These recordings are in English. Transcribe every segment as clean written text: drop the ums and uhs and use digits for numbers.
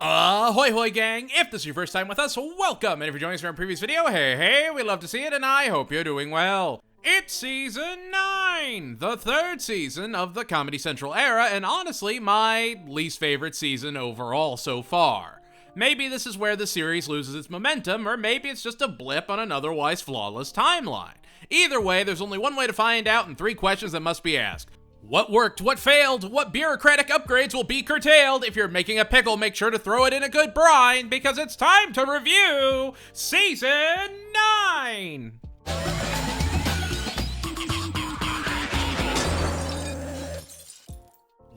Ahoy hoy gang, if this is your first time with us, welcome, and if you're joining us from a previous video, hey, we love to see it, and I hope you're doing well. It's Season 9, the third season of the Comedy Central era, and honestly, my least favorite season overall so far. Maybe this is where the series loses its momentum, or maybe it's just a blip on an otherwise flawless timeline. Either way, there's only one way to find out and 3 questions that must be asked. What worked? What failed? What bureaucratic upgrades will be curtailed? If you're making a pickle, make sure to throw it in a good brine, because it's time to review Season 9!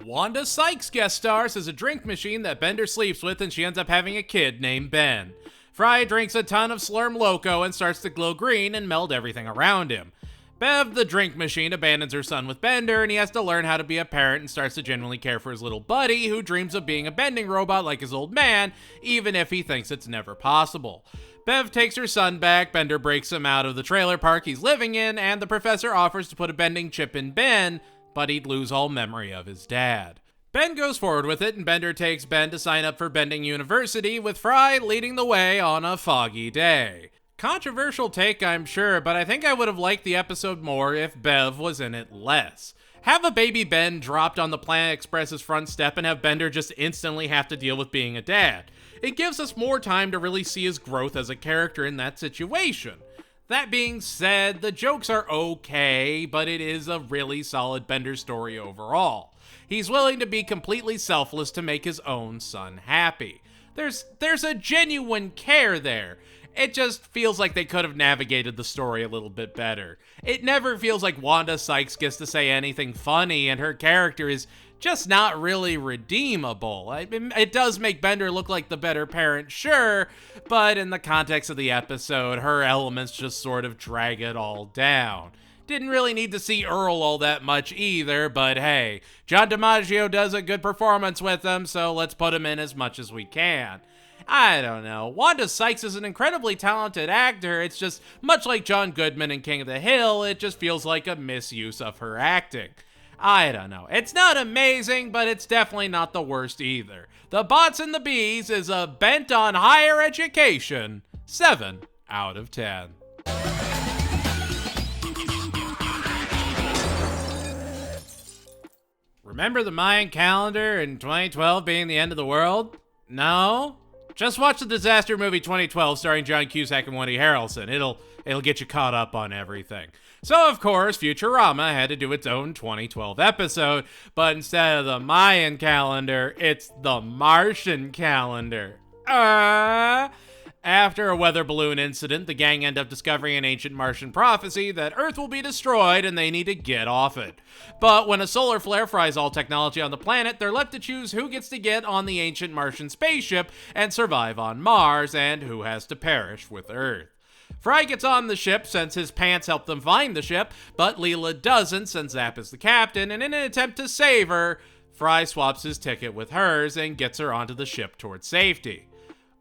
Wanda Sykes guest stars as a drink machine that Bender sleeps with, and she ends up having a kid named Ben. Fry drinks a ton of Slurm Loco and starts to glow green and meld everything around him. Bev, the drink machine, abandons her son with Bender, and he has to learn how to be a parent and starts to genuinely care for his little buddy, who dreams of being a bending robot like his old man, even if he thinks it's never possible. Bev takes her son back, Bender breaks him out of the trailer park he's living in, and the professor offers to put a bending chip in Ben, but he'd lose all memory of his dad. Ben goes forward with it, and Bender takes Ben to sign up for Bending University, with Fry leading the way on a foggy day. Controversial take, I'm sure, but I think I would have liked the episode more if Bev was in it less. Have a baby Ben dropped on the Planet Express's front step and have Bender just instantly have to deal with being a dad. It gives us more time to really see his growth as a character in that situation. That being said, the jokes are okay, but it is a really solid Bender story overall. He's willing to be completely selfless to make his own son happy. There's a genuine care there. It just feels like they could have navigated the story a little bit better. It never feels like Wanda Sykes gets to say anything funny, and her character is just not really redeemable. It does make Bender look like the better parent, sure, but in the context of the episode, her elements just sort of drag it all down. Didn't really need to see Earl all that much either, but hey, John DiMaggio does a good performance with him, so let's put him in as much as we can. I don't know. Wanda Sykes is an incredibly talented actor. It's just, much like John Goodman in King of the Hill, it just feels like a misuse of her acting. I don't know. It's not amazing, but it's definitely not the worst either. The Bots and the Bees is a bent on higher education 7 out of 10. Remember the Mayan calendar in 2012 being the end of the world? No? Just watch the disaster movie 2012 starring John Cusack and Woody Harrelson. It'll get you caught up on everything. So, of course, Futurama had to do its own 2012 episode, but instead of the Mayan calendar, it's the Martian calendar. After a weather balloon incident, the gang end up discovering an ancient Martian prophecy that Earth will be destroyed and they need to get off it. But when a solar flare fries all technology on the planet, they're left to choose who gets to get on the ancient Martian spaceship and survive on Mars, and who has to perish with Earth. Fry gets on the ship since his pants help them find the ship, but Leela doesn't since Zapp is the captain, and in an attempt to save her, Fry swaps his ticket with hers and gets her onto the ship towards safety.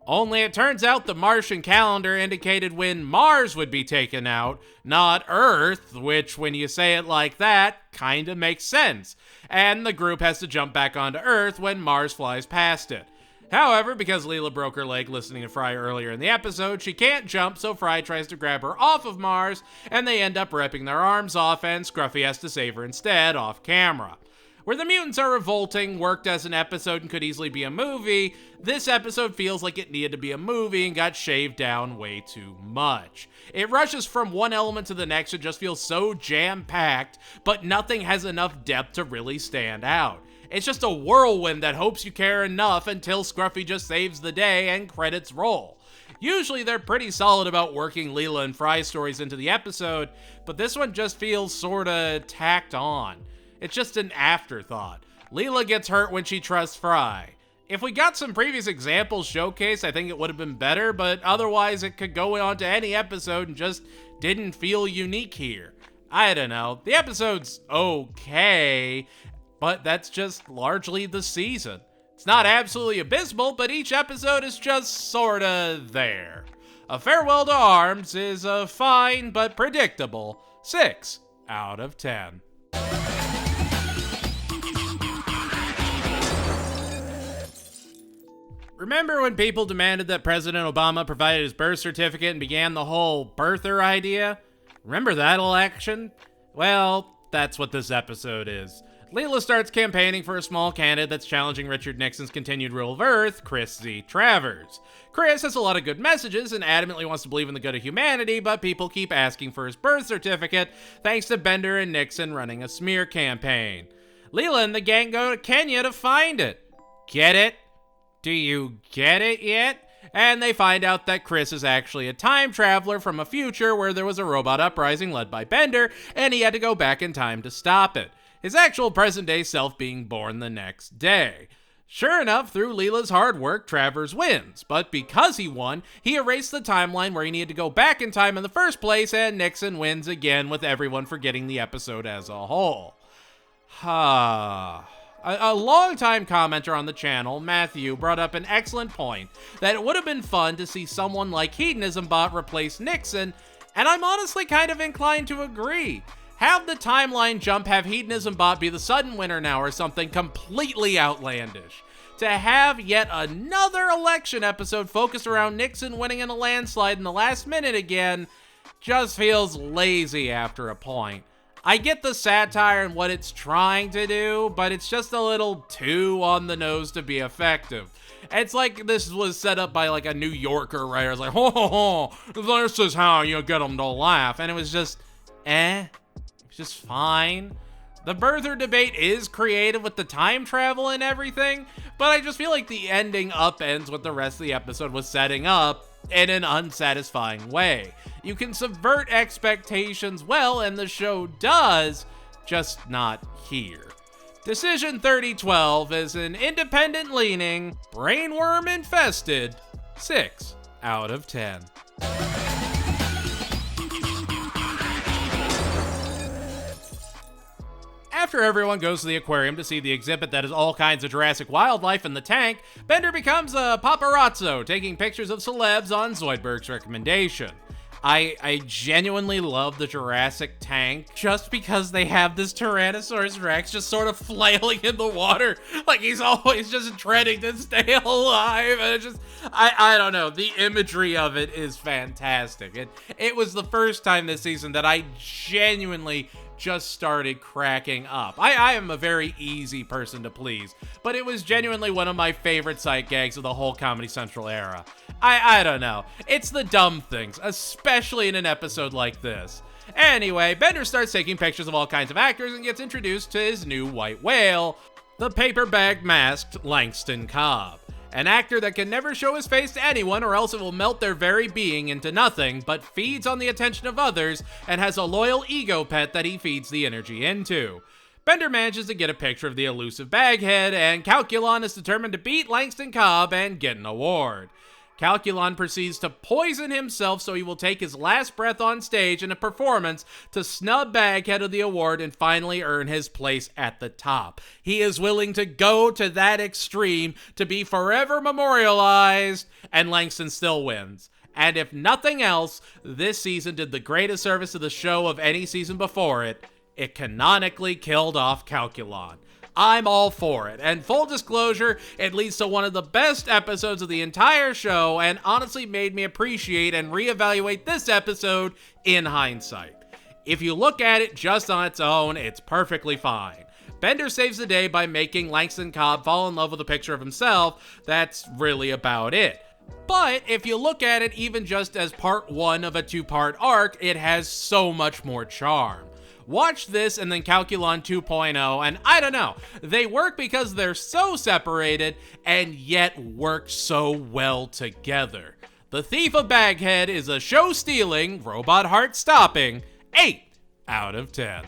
Only it turns out the Martian calendar indicated when Mars would be taken out, not Earth, which, when you say it like that, kinda makes sense. And the group has to jump back onto Earth when Mars flies past it. However, because Leela broke her leg listening to Fry earlier in the episode, she can't jump, so Fry tries to grab her off of Mars, and they end up ripping their arms off, and Scruffy has to save her instead, off camera. Where the mutants are revolting worked as an episode and could easily be a movie, this episode feels like it needed to be a movie and got shaved down way too much. It rushes from one element to the next and just feels so jam-packed, but nothing has enough depth to really stand out. It's just a whirlwind that hopes you care enough until Scruffy just saves the day and credits roll. Usually they're pretty solid about working Leela and Fry's stories into the episode, but this one just feels sorta tacked on. It's just an afterthought. Leela gets hurt when she trusts Fry. If we got some previous examples showcased, I think it would have been better, but otherwise it could go on to any episode and just didn't feel unique here. I don't know. The episode's okay, but that's just largely the season. It's not absolutely abysmal, but each episode is just sorta there. A Farewell to Arms is a fine but predictable 6 out of 10. Remember when people demanded that President Obama provided his birth certificate and began the whole birther idea? Remember that election? Well, that's what this episode is. Leela starts campaigning for a small candidate that's challenging Richard Nixon's continued rule of Earth, Chris Z. Travers. Chris has a lot of good messages and adamantly wants to believe in the good of humanity, but people keep asking for his birth certificate thanks to Bender and Nixon running a smear campaign. Leela and the gang go to Kenya to find it. Get it? Do you get it yet? And they find out that Chris is actually a time traveler from a future where there was a robot uprising led by Bender, and he had to go back in time to stop it. His actual present-day self being born the next day. Sure enough, through Leela's hard work, Travers wins. But because he won, he erased the timeline where he needed to go back in time in the first place, and Nixon wins again, with everyone forgetting the episode as a whole. A long-time commenter on the channel, Matthew, brought up an excellent point that it would have been fun to see someone like Hedonism Bot replace Nixon, and I'm honestly kind of inclined to agree. Have the timeline jump have Hedonism Bot be the sudden winner now or something completely outlandish. To have yet another election episode focused around Nixon winning in a landslide in the last minute again just feels lazy after a point. I get the satire and what it's trying to do, but it's just a little too on the nose to be effective. It's like this was set up by like a New Yorker writer. It's like, this is how you get them to laugh. And it was just, it's just fine. The birther debate is creative with the time travel and everything, but I just feel like the ending upends what the rest of the episode was setting up in an unsatisfying way. You can subvert expectations well, and the show does, just not here. Decision 3012 is an independent-leaning, brainworm-infested 6 out of 10. After everyone goes to the aquarium to see the exhibit that has all kinds of Jurassic wildlife in the tank, Bender becomes a paparazzo, taking pictures of celebs on Zoidberg's recommendation. I genuinely love the Jurassic tank just because they have this Tyrannosaurus Rex just sort of flailing in the water like he's always just dreading to stay alive. And it's just, I don't know, the imagery of it is fantastic. It was the first time this season that I genuinely just started cracking up. I am a very easy person to please, but it was genuinely one of my favorite sight gags of the whole Comedy Central era. I don't know. It's the dumb things, especially in an episode like this. Anyway, Bender starts taking pictures of all kinds of actors and gets introduced to his new white whale, the paper bag masked Langston Cobb. An actor that can never show his face to anyone or else it will melt their very being into nothing, but feeds on the attention of others and has a loyal ego pet that he feeds the energy into. Bender manages to get a picture of the elusive baghead, and Calculon is determined to beat Langston Cobb and get an award. Calculon proceeds to poison himself so he will take his last breath on stage in a performance to snub Baghead of the award and finally earn his place at the top. He is willing to go to that extreme to be forever memorialized, and Langston still wins. And if nothing else, this season did the greatest service to the show of any season before it. It canonically killed off Calculon. I'm all for it, and full disclosure, it leads to one of the best episodes of the entire show and honestly made me appreciate and reevaluate this episode in hindsight. If you look at it just on its own, it's perfectly fine. Bender saves the day by making Langston Cobb fall in love with a picture of himself. That's really about it. But if you look at it even just as part one of a two-part arc, it has so much more charm. Watch this and then Calculon 2.0, and I don't know, they work because they're so separated and yet work so well together. The Thief of Baghead is a show-stealing, robot heart-stopping 8 out of 10.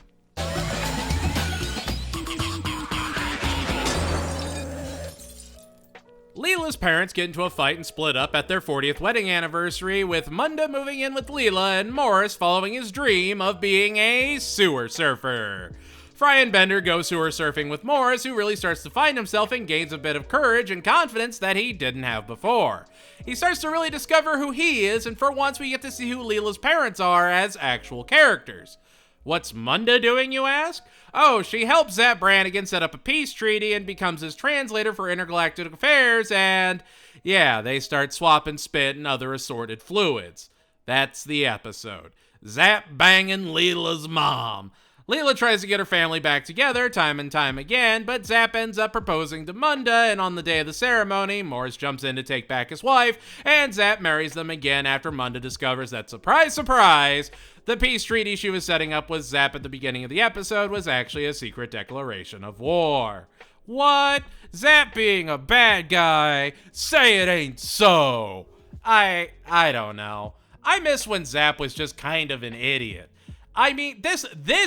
Leela's parents get into a fight and split up at their 40th wedding anniversary, with Munda moving in with Leela and Morris following his dream of being a sewer surfer. Fry and Bender go sewer surfing with Morris, who really starts to find himself and gains a bit of courage and confidence that he didn't have before. He starts to really discover who he is, and for once we get to see who Leela's parents are as actual characters. What's Munda doing, you ask? Oh, she helps Zapp Brannigan set up a peace treaty and becomes his translator for intergalactic affairs, and Yeah, they start swapping spit and other assorted fluids. That's the episode. Zapp banging Leela's mom. Leela tries to get her family back together time and time again, but Zapp ends up proposing to Munda, and on the day of the ceremony, Morris jumps in to take back his wife, and Zapp marries them again after Munda discovers that, surprise, surprise, the peace treaty she was setting up with Zapp at the beginning of the episode was actually a secret declaration of war. What? Zapp being a bad guy? Say it ain't so. I don't know. I miss when Zapp was just kind of an idiot. I mean, this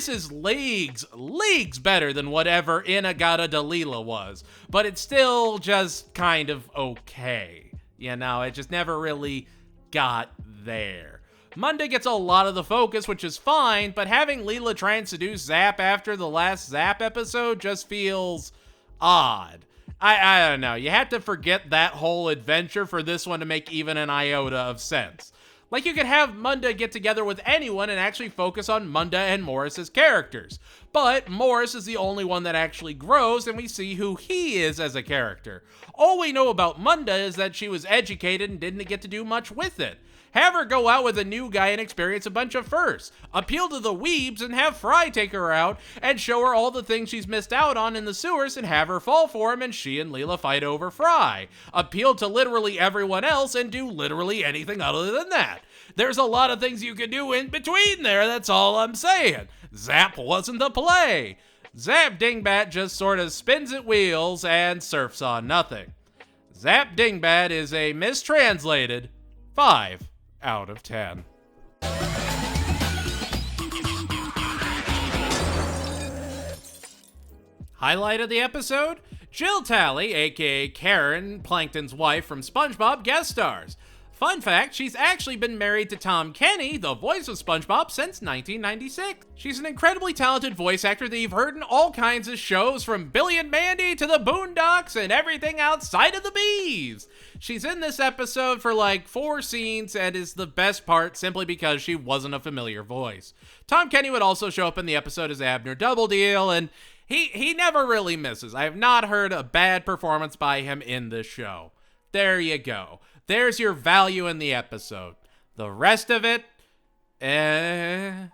is leagues better than whatever Inagata Dalila was, but it's still just kind of okay. You know, it just never really got there. Munda gets a lot of the focus, which is fine, but having Leela try and seduce Zapp after the last Zapp episode just feels odd. I don't know. You have to forget that whole adventure for this one to make even an iota of sense. Like, you could have Munda get together with anyone and actually focus on Munda and Morris's characters. But Morris is the only one that actually grows, and we see who he is as a character. All we know about Munda is that she was educated and didn't get to do much with it. Have her go out with a new guy and experience a bunch of firsts. Appeal to the weebs and have Fry take her out and show her all the things she's missed out on in the sewers and have her fall for him and she and Leela fight over Fry. Appeal to literally everyone else and do literally anything other than that. There's a lot of things you can do in between there, that's all I'm saying. Zapp wasn't the play. Zapp Dingbat just sort of spins at wheels and surfs on nothing. Zapp Dingbat is a mistranslated 5 out of 10. Highlight of the episode? Jill Talley, aka Karen, Plankton's wife from SpongeBob, guest stars. Fun fact, she's actually been married to Tom Kenny, the voice of SpongeBob, since 1996. She's an incredibly talented voice actor that you've heard in all kinds of shows, from Billy and Mandy to the Boondocks and everything outside of the bees. She's in this episode for like 4 scenes and is the best part simply because she wasn't a familiar voice. Tom Kenny would also show up in the episode as Abner Doubledeal, and he never really misses. I have not heard a bad performance by him in this show. There you go. There's your value in the episode. The rest of it, Leela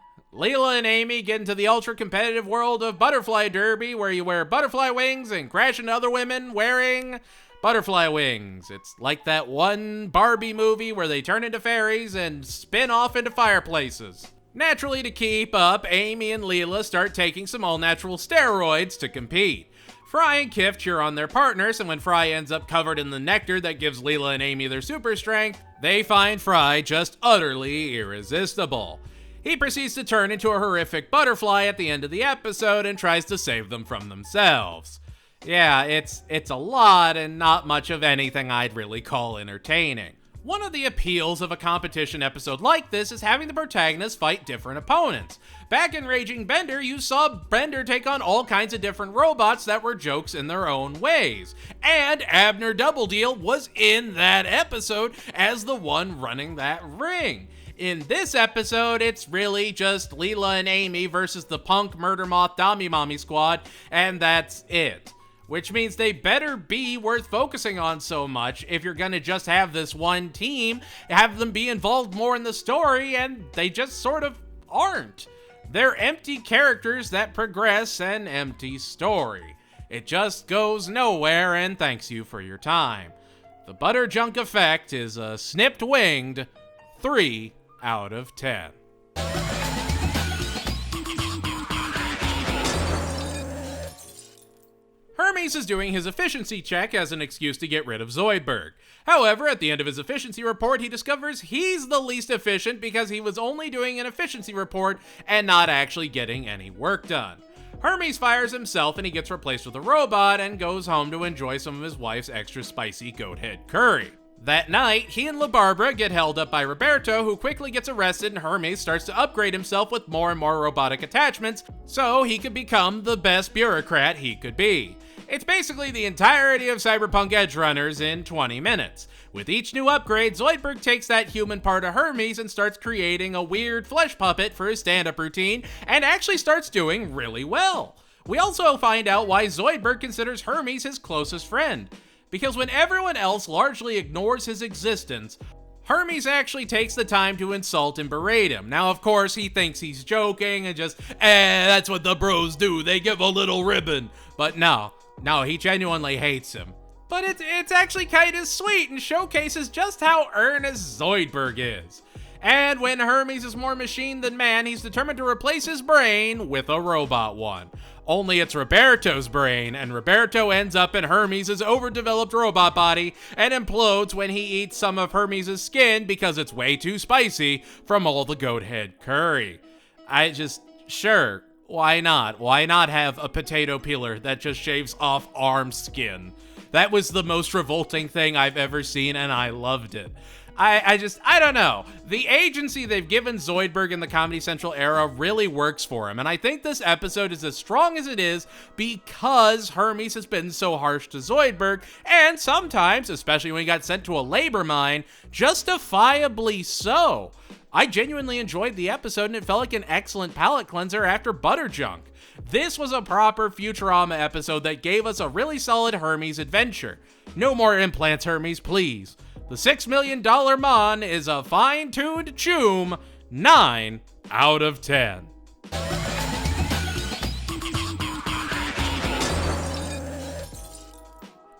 and Amy get into the ultra-competitive world of Butterfly Derby, where you wear butterfly wings and crash into other women wearing butterfly wings. It's like that one Barbie movie where they turn into fairies and spin off into fireplaces. Naturally, to keep up, Amy and Leela start taking some all-natural steroids to compete. Fry and Kif cheer on their partners, and when Fry ends up covered in the nectar that gives Leela and Amy their super strength, they find Fry just utterly irresistible. He proceeds to turn into a horrific butterfly at the end of the episode and tries to save them from themselves. Yeah, it's a lot and not much of anything I'd really call entertaining. One of the appeals of a competition episode like this is having the protagonists fight different opponents. Back in Raging Bender, you saw Bender take on all kinds of different robots that were jokes in their own ways. And Abner Doubledeal was in that episode as the one running that ring. In this episode, it's really just Leela and Amy versus the Punk Murder Moth Dami Mommy squad, and that's it. Which means they better be worth focusing on so much if you're gonna just have this one team, have them be involved more in the story, and they just sort of aren't. They're empty characters that progress an empty story. It just goes nowhere, and thanks you for your time. The butterjunk effect is a snipped-winged 3 out of 10. Hermes is doing his efficiency check as an excuse to get rid of Zoidberg. However, at the end of his efficiency report, he discovers he's the least efficient because he was only doing an efficiency report and not actually getting any work done. Hermes fires himself and he gets replaced with a robot and goes home to enjoy some of his wife's extra spicy goat head curry. That night, he and La Barbara get held up by Roberto, who quickly gets arrested, and Hermes starts to upgrade himself with more and more robotic attachments so he could become the best bureaucrat he could be. It's basically the entirety of Cyberpunk Edgerunners in 20 minutes. With each new upgrade, Zoidberg takes that human part of Hermes and starts creating a weird flesh puppet for his stand-up routine, and actually starts doing really well. We also find out why Zoidberg considers Hermes his closest friend. because when everyone else largely ignores his existence, Hermes actually takes the time to insult and berate him. Now, of course, he thinks he's joking and just, that's what the bros do, they give a little ribbon. But no, he genuinely hates him. But it's actually kind of sweet and showcases just how earnest Zoidberg is. And when Hermes is more machine than man, he's determined to replace his brain with a robot one. Only it's Roberto's brain, and Roberto ends up in Hermes' overdeveloped robot body and implodes when he eats some of Hermes' skin because it's way too spicy from all the goat head curry. Sure, why not? Why not have a potato peeler that just shaves off arm skin? That was the most revolting thing I've ever seen, and I loved it. I don't know. The agency they've given Zoidberg in the Comedy Central era really works for him, and I think this episode is as strong as it is because Hermes has been so harsh to Zoidberg, and sometimes, especially when he got sent to a labor mine, justifiably so. I genuinely enjoyed the episode, and it felt like an excellent palate cleanser after Butterjunk. This was a proper Futurama episode that gave us a really solid Hermes adventure. No more implants, Hermes, please. The $6 million Mon is a fine-tuned choom 9 out of 10.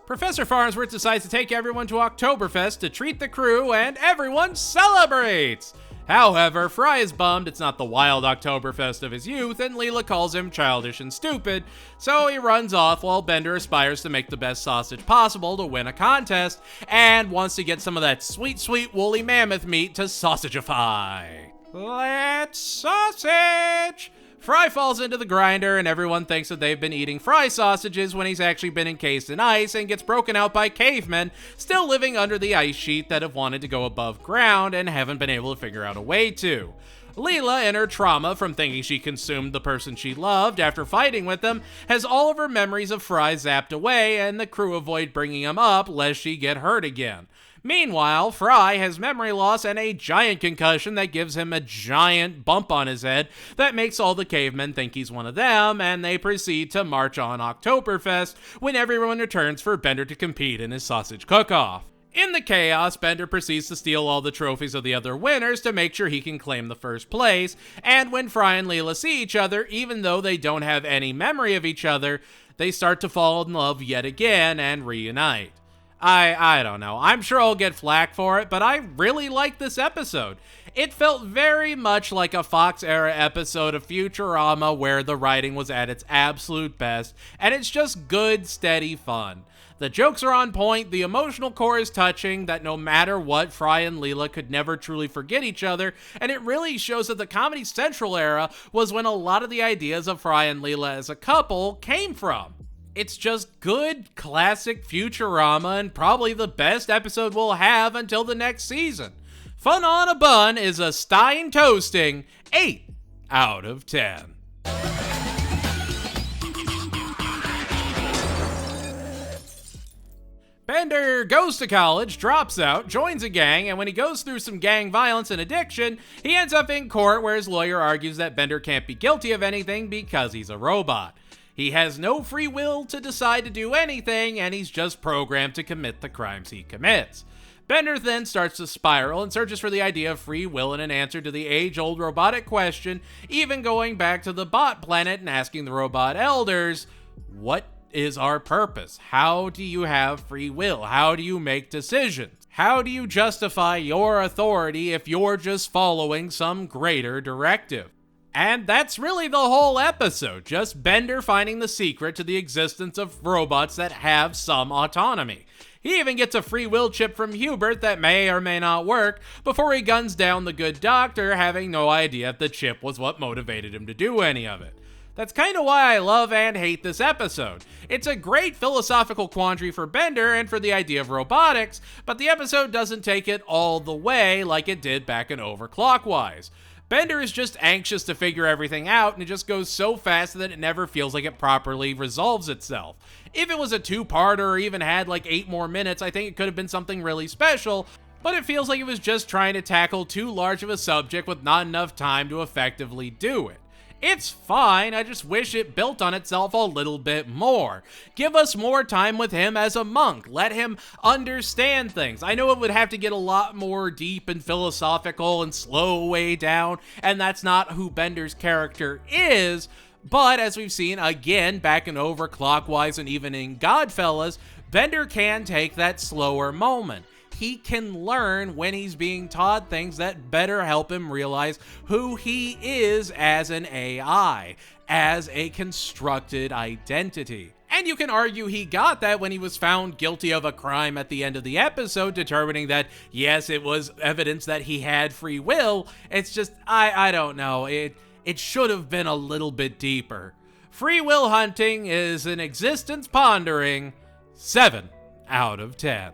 Professor Farnsworth decides to take everyone to Oktoberfest to treat the crew, and everyone celebrates! However, Fry is bummed it's not the wild Oktoberfest of his youth, and Leela calls him childish and stupid, so he runs off while Bender aspires to make the best sausage possible to win a contest, and wants to get some of that sweet, sweet woolly mammoth meat to sausagify. Let's sausage! Fry falls into the grinder, and everyone thinks that they've been eating Fry sausages when he's actually been encased in ice and gets broken out by cavemen still living under the ice sheet that have wanted to go above ground and haven't been able to figure out a way to. Leela, in her trauma from thinking she consumed the person she loved after fighting with them, has all of her memories of Fry zapped away, and the crew avoid bringing him up lest she get hurt again. Meanwhile, Fry has memory loss and a giant concussion that gives him a giant bump on his head that makes all the cavemen think he's one of them, and they proceed to march on Oktoberfest when everyone returns for Bender to compete in his sausage cook-off. In the chaos, Bender proceeds to steal all the trophies of the other winners to make sure he can claim the first place, and when Fry and Leela see each other, even though they don't have any memory of each other, they start to fall in love yet again and reunite. I don't know. I'm sure I'll get flack for it, but I really like this episode. It felt very much like a Fox-era episode of Futurama where the writing was at its absolute best, and it's just good, steady fun. The jokes are on point, the emotional core is touching, that no matter what, Fry and Leela could never truly forget each other, and it really shows that the Comedy Central era was when a lot of the ideas of Fry and Leela as a couple came from. It's just good, classic Futurama, and probably the best episode we'll have until the next season. Fun on a Bun is a Stein toasting 8 out of 10. Bender goes to college, drops out, joins a gang, and when he goes through some gang violence and addiction, he ends up in court where his lawyer argues that Bender can't be guilty of anything because he's a robot. He has no free will to decide to do anything, and he's just programmed to commit the crimes he commits. Bender then starts to spiral and searches for the idea of free will and an answer to the age-old robotic question, even going back to the bot planet and asking the robot elders, what is our purpose? How do you have free will? How do you make decisions? How do you justify your authority if you're just following some greater directive? And that's really the whole episode, just Bender finding the secret to the existence of robots that have some autonomy. He even gets a free will chip from Hubert that may or may not work before he guns down the good doctor, having no idea if the chip was what motivated him to do any of it. That's kind of why I love and hate this episode. It's a great philosophical quandary for Bender and for the idea of robotics, but the episode doesn't take it all the way like it did back in Overclockwise. Bender is just anxious to figure everything out, and it just goes so fast that it never feels like it properly resolves itself. If it was a two-parter or even had like 8 more minutes, I think it could have been something really special, but it feels like it was just trying to tackle too large of a subject with not enough time to effectively do it. It's fine, I just wish it built on itself a little bit more. Give us more time with him as a monk. Let him understand things. I know it would have to get a lot more deep and philosophical and slow way down, and that's not who Bender's character is, but as we've seen again back in Overclockwise and even in Godfellas, Bender can take that slower moment. He can learn when he's being taught things that better help him realize who he is as an AI, as a constructed identity. And you can argue he got that when he was found guilty of a crime at the end of the episode, determining that, yes, it was evidence that he had free will. It's just, I don't know, it should have been a little bit deeper. Free will hunting is an existence pondering 7 out of 10.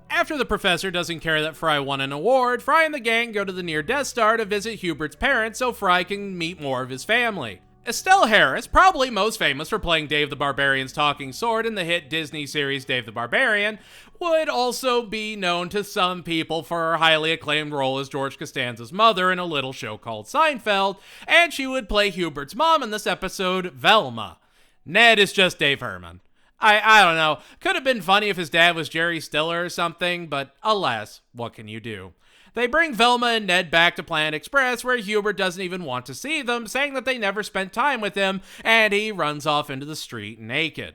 After the professor doesn't care that Fry won an award, Fry and the gang go to the near Death Star to visit Hubert's parents so Fry can meet more of his family. Estelle Harris, probably most famous for playing Dave the Barbarian's talking sword in the hit Disney series Dave the Barbarian, would also be known to some people for her highly acclaimed role as George Costanza's mother in a little show called Seinfeld, and she would play Hubert's mom in this episode, Velma. Ned is just Dave Herman. I don't know. Could have been funny if his dad was Jerry Stiller or something, but alas, what can you do? They bring Velma and Ned back to Planet Express, where Hubert doesn't even want to see them, saying that they never spent time with him, and he runs off into the street naked.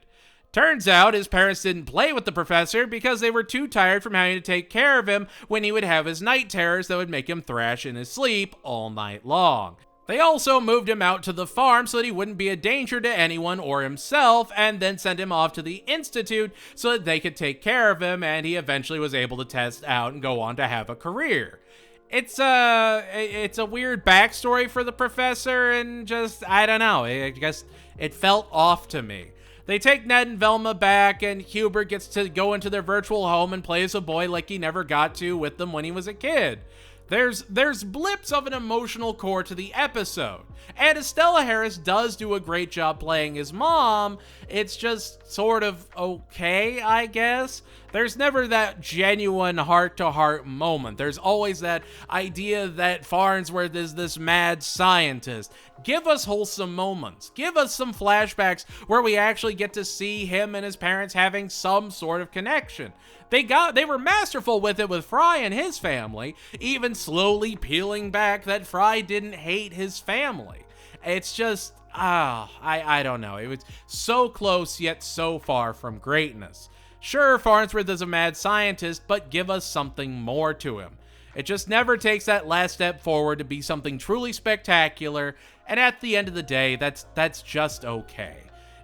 Turns out his parents didn't play with the professor because they were too tired from having to take care of him when he would have his night terrors that would make him thrash in his sleep all night long. They also moved him out to the farm so that he wouldn't be a danger to anyone or himself, and then sent him off to the Institute so that they could take care of him, and he eventually was able to test out and go on to have a career. It's a weird backstory for the professor, and just, I don't know, I guess it felt off to me. They take Ned and Velma back, and Hubert gets to go into their virtual home and play as a boy like he never got to with them when he was a kid. There's blips of an emotional core to the episode, and Estella Harris does do a great job playing his mom. It's just sort of okay, I guess. There's never that genuine heart-to-heart moment. There's always that idea that Farnsworth is this mad scientist. Give us wholesome moments. Give us some flashbacks where we actually get to see him and his parents having some sort of connection. They were masterful with it with Fry and his family, even slowly peeling back that Fry didn't hate his family. It's just, I don't know. It was so close yet so far from greatness. Sure, Farnsworth is a mad scientist, but give us something more to him. It just never takes that last step forward to be something truly spectacular, and at the end of the day, that's just okay.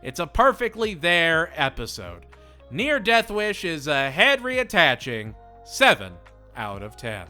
It's a perfectly there episode. Near Death Wish is a head reattaching 7 out of 10.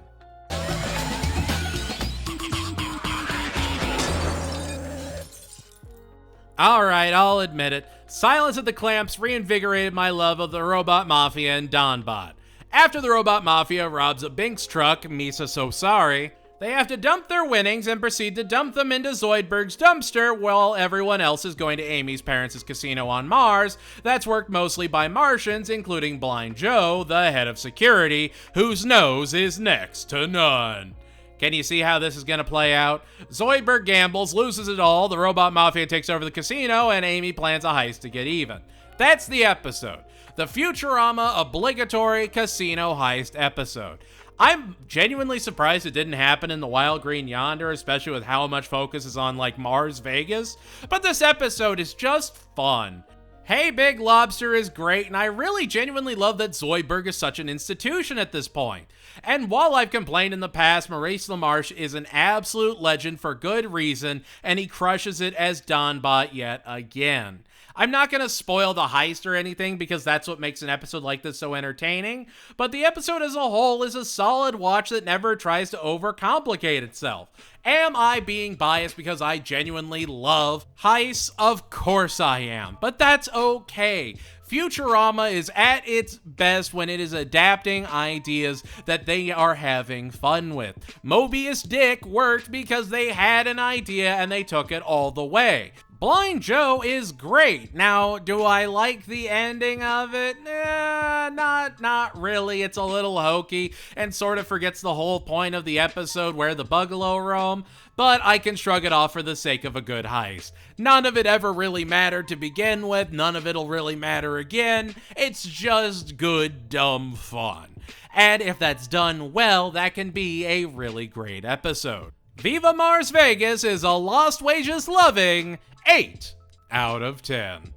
Alright, I'll admit it. Silence of the Clamps reinvigorated my love of the Robot Mafia and Donbot. After the Robot Mafia robs a Binks truck, Misa So Sorry, they have to dump their winnings and proceed to dump them into Zoidberg's dumpster while everyone else is going to Amy's parents' casino on Mars that's worked mostly by Martians, including Blind Joe, the head of security, whose nose is next to none. Can you see how this is going to play out? Zoidberg gambles, loses it all, the Robot Mafia takes over the casino, and Amy plans a heist to get even. That's the episode. The Futurama obligatory casino heist episode. I'm genuinely surprised it didn't happen in the Wild Green Yonder, especially with how much focus is on, like, Mars Vegas. But this episode is just fun. Hey Big Lobster is great, and I really genuinely love that Zoidberg is such an institution at this point. And while I've complained in the past, Maurice LaMarche is an absolute legend for good reason, and he crushes it as Donbot yet again. I'm not going to spoil the heist or anything because that's what makes an episode like this so entertaining, but the episode as a whole is a solid watch that never tries to overcomplicate itself. Am I being biased because I genuinely love heists? Of course I am, but that's okay. Futurama is at its best when it is adapting ideas that they are having fun with. Mobius Dick worked because they had an idea and they took it all the way. Blind Joe is great. Now, do I like the ending of it? Not really. It's a little hokey and sort of forgets the whole point of the episode where the Buggalo roam, but I can shrug it off for the sake of a good heist. None of it ever really mattered to begin with. None of it'll really matter again. It's just good, dumb fun. And if that's done well, that can be a really great episode. Viva Mars Vegas is a Lost Wages loving 8 out of 10.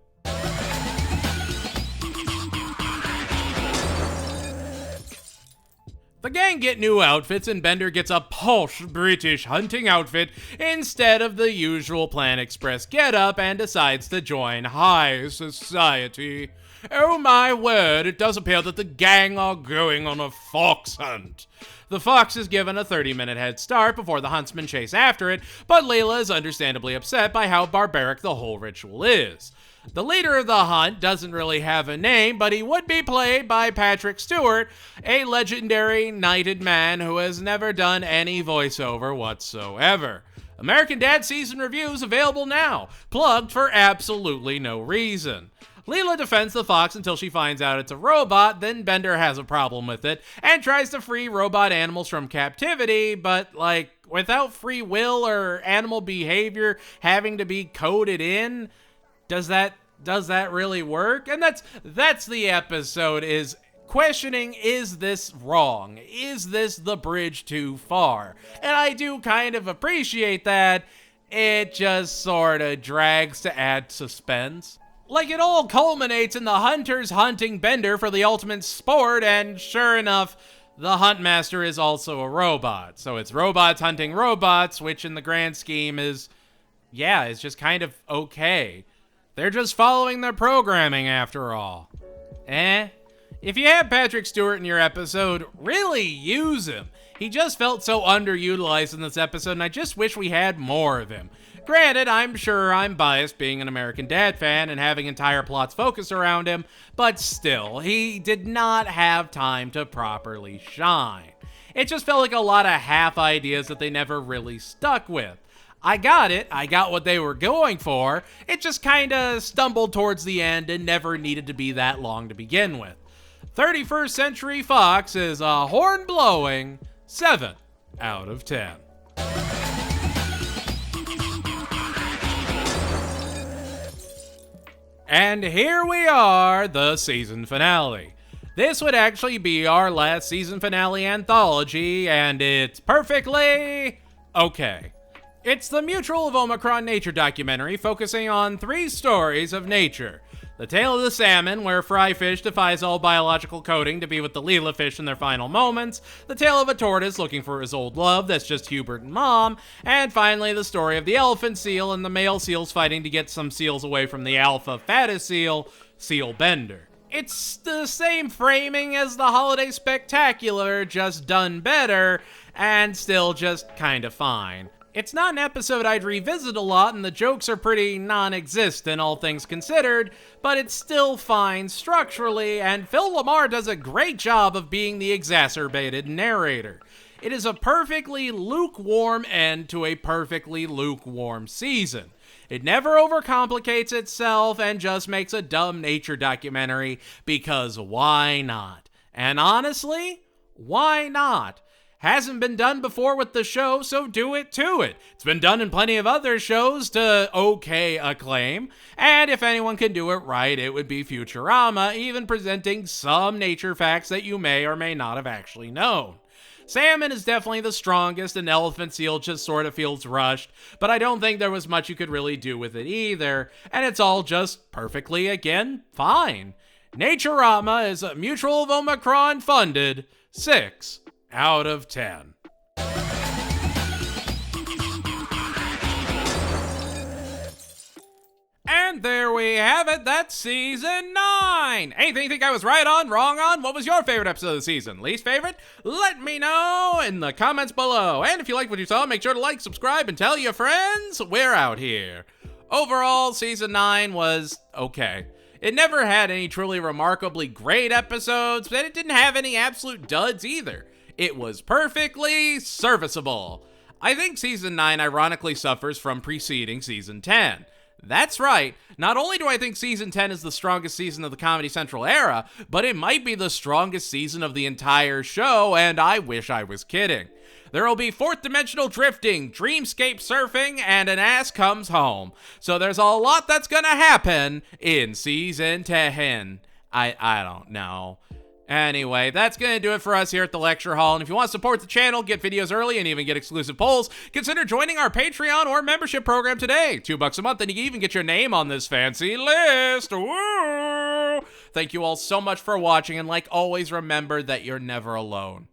The gang get new outfits and Bender gets a posh British hunting outfit instead of the usual Plan Express getup and decides to join high society. Oh my word, it does appear that the gang are going on a fox hunt. The fox is given a 30-minute head start before the huntsmen chase after it, but Leela is understandably upset by how barbaric the whole ritual is. The leader of the hunt doesn't really have a name, but he would be played by Patrick Stewart, a legendary knighted man who has never done any voiceover whatsoever. American Dad Season Review is available now, plugged for absolutely no reason. Leela defends the fox until she finds out it's a robot, then Bender has a problem with it, and tries to free robot animals from captivity, but, without free will or animal behavior having to be coded in, does that really work? And that's the episode, is questioning, is this wrong? Is this the bridge too far? And I do kind of appreciate that. It just sort of drags to add suspense. It all culminates in the hunters hunting Bender for the ultimate sport, and sure enough, the Huntmaster is also a robot. So it's robots hunting robots, which in the grand scheme is just kind of okay. They're just following their programming after all. If you have Patrick Stewart in your episode, really use him. He just felt so underutilized in this episode, and I just wish we had more of him. Granted, I'm sure I'm biased being an American Dad fan and having entire plots focus around him, but still, he did not have time to properly shine. It just felt like a lot of half ideas that they never really stuck with. I got it, I got what they were going for, it just kinda stumbled towards the end and never needed to be that long to begin with. 31st Century Fox is a horn-blowing 7 out of 10. And here we are, the season finale. This would actually be our last season finale anthology, and it's perfectly okay. It's the Mutual of Omicron nature documentary focusing on 3 stories of nature. The Tale of the Salmon, where Fry Fish defies all biological coding to be with the Leela fish in their final moments, the tale of a tortoise looking for his old love that's just Hubert and Mom, and finally the story of the elephant seal and the male seals fighting to get some seals away from the alpha fattest seal, Seal Bender. It's the same framing as the Holiday Spectacular, just done better, and still just kinda fine. It's not an episode I'd revisit a lot, and the jokes are pretty non-existent, all things considered, but it's still fine structurally, and Phil LaMarr does a great job of being the exacerbated narrator. It is a perfectly lukewarm end to a perfectly lukewarm season. It never overcomplicates itself and just makes a dumb nature documentary, because why not? And honestly, why not? Hasn't been done before with the show, so do it to it. It's been done in plenty of other shows to okay acclaim, and if anyone can do it right, it would be Futurama, even presenting some nature facts that you may or may not have actually known. Salmon is definitely the strongest, and Elephant Seal just sort of feels rushed, but I don't think there was much you could really do with it either, and it's all just perfectly, again, fine. Naturama is a Mutual of Omicron funded 6 out of 10. And there we have it, that's season 9! Anything you think I was right on, wrong on? What was your favorite episode of the season? Least favorite? Let me know in the comments below. And if you liked what you saw, make sure to like, subscribe, and tell your friends. We're out here. Overall, season 9 was okay. It never had any truly remarkably great episodes, but it didn't have any absolute duds either. It was perfectly serviceable. I think season 9 ironically suffers from preceding season 10. That's right. Not only do I think Season 10 is the strongest season of the Comedy Central era, but it might be the strongest season of the entire show, and I wish I was kidding. There will be fourth dimensional drifting, dreamscape surfing, and an ass comes home. So there's a lot that's gonna happen in Season 10. I don't know. Anyway, that's going to do it for us here at the Lecture Hall. And if you want to support the channel, get videos early, and even get exclusive polls, consider joining our Patreon or membership program today. $2 a month, and you can even get your name on this fancy list. Woo! Thank you all so much for watching, and like always, remember that you're never alone.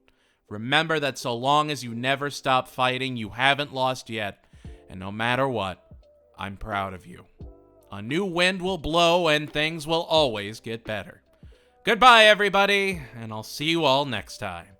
Remember that so long as you never stop fighting, you haven't lost yet. And no matter what, I'm proud of you. A new wind will blow, and things will always get better. Goodbye, everybody, and I'll see you all next time.